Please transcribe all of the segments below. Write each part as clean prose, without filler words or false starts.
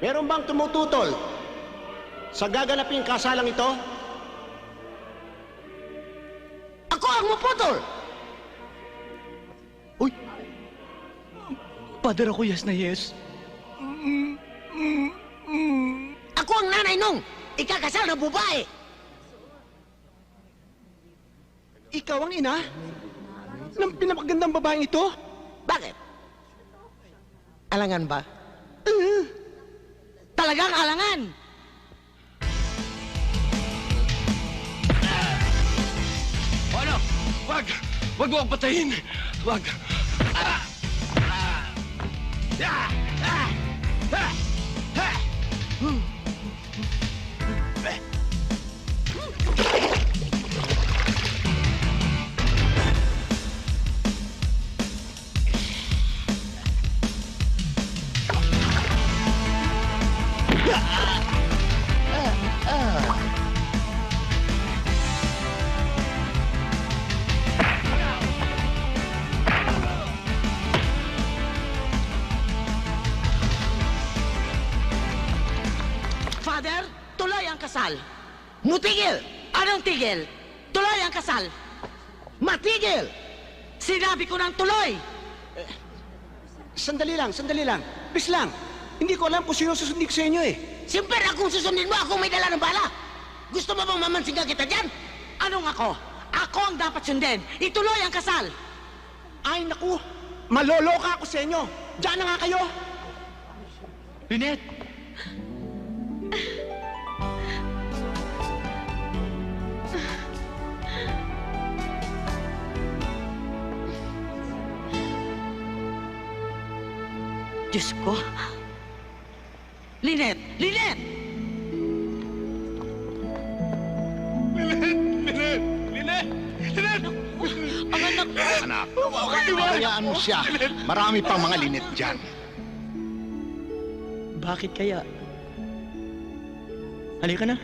Meron bang tumututol sa gaganaping kasalang ito? Ako ang maputol! Uy! Padre ako, yes na yes. Ako ang nanay nung ikakasal na babae! Ikaw ang ina ng pinapagandang babaeng ito? Bakit? Alangan ba? Talagang alangan! Ano? Wag! Wag mo akong patayin! Wag! Father, tuloy ang kasal! Mutigil! Anong tigil? Tuloy ang kasal! Matigil! Sinabi ko ng tuloy! Sandali lang, sandali lang. Please lang. Hindi ko alam kung sino susundin ko sa inyo eh. Siyempre akong susundin mo, akong may dala ng bala! Gusto mo bang mamansingan kita dyan? Anong ako? Ako ang dapat sundin! Ituloy ang kasal! Ay, naku. Maloloka ako sa inyo. Diyan na nga kayo. Lynette! Diyos ko! Lynette! Lynette! Ang anak ko! Anak, hayaan mo siya. Marami pang mga linet dyan. Bakit kaya? Halika na.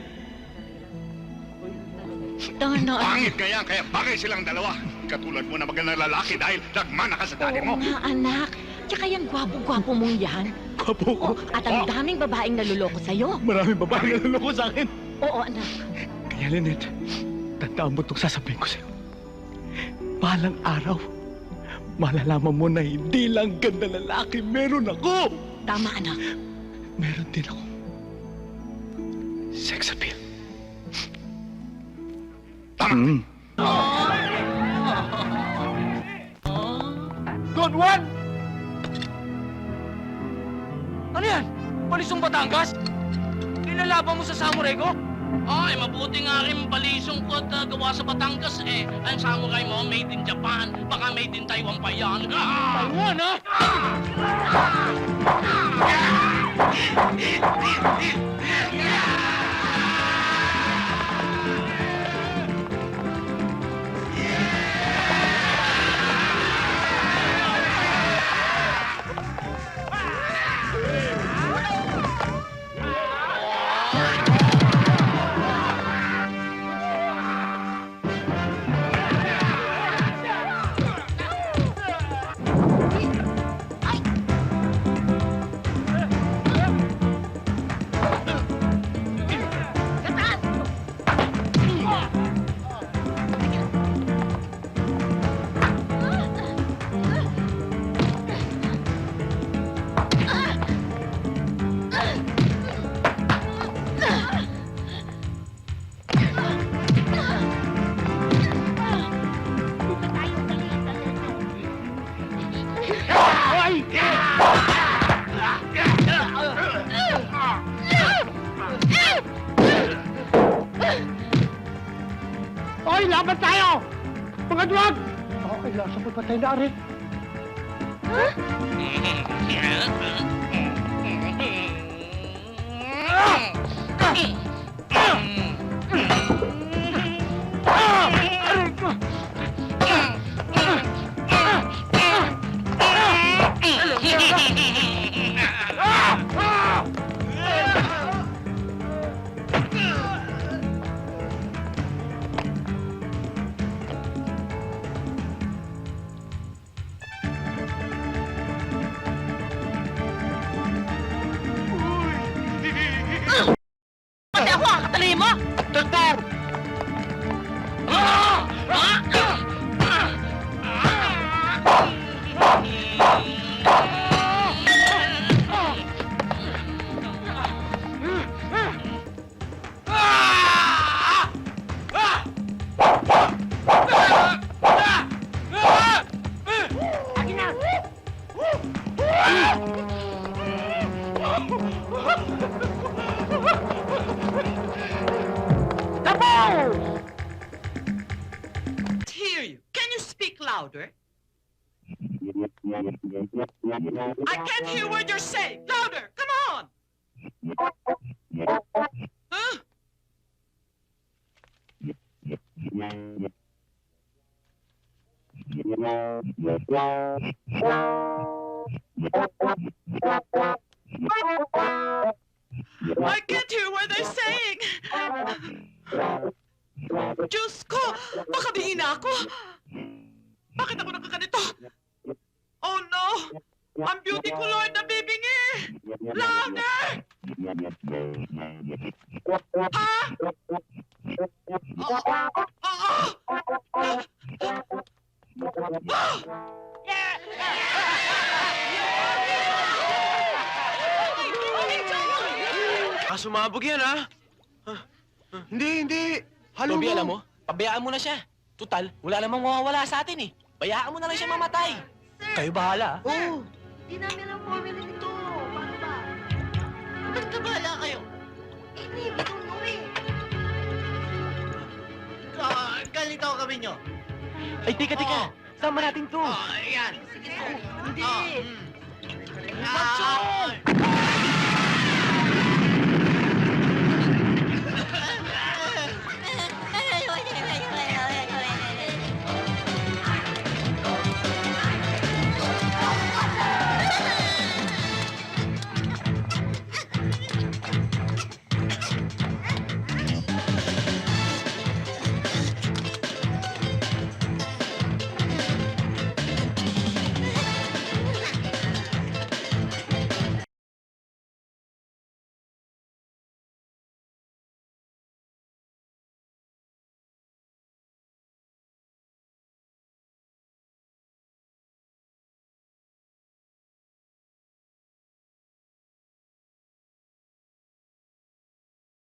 Pangit kaya bagay silang dalawa. Katulad mo na magandang lalaki dahil nagmana ka sa daddy mo. Oo nga, anak. Tsaka yung gwapo-gwapo mong yan. Gwapo ko. Oo, at ang daming babaeng naluloko sa'yo. Maraming babae na naloko sa akin. Oo, anak. Kaya, Lynette, tandaan mo itong sasabihin ko sa'yo. Balang araw, malalaman mo na hindi lang ganda lalaki meron ako. Tama, anak. Meron din ako. Sex appeal. Tama. Good one! Ano yan? Palisong Batangas? Kinalaban mo sa samurai ko? Ay, mabuti nga rin balisong ko at gawa sa Batangas eh. Ang samurai mo, made in Japan. Baka made in Taiwan pa yan. Taiwan, ha? Oy, laban tayo! Mga duwag! Okay lang, sabot pa tayo na rin. sasabihin mo? Doktor! Hear you. Can you speak louder? I can't hear what you're saying. Louder! Come on! Huh? I can't hear what they're saying. Diyos ko! Baka bihina ako! Bakit ako nakaganito? Oh no! Ang beauty ko, Lord, nabibingi! Louder! Ha? Sumabog yan, ha? Hindi. Halo Toby, alam mo, pabayaan mo na siya. Tutal, wala namang mawawala sa atin eh. Bayaan mo na lang siya mamatay. Kayo bahala. Oo. Di namin ang formula nito. Paano ba? Basta bahala kayo. Hindi, bituno eh. Ganito ang kami nyo. Ay, tika. Sama natin to. Ayan. Sige. Hindi. Macho!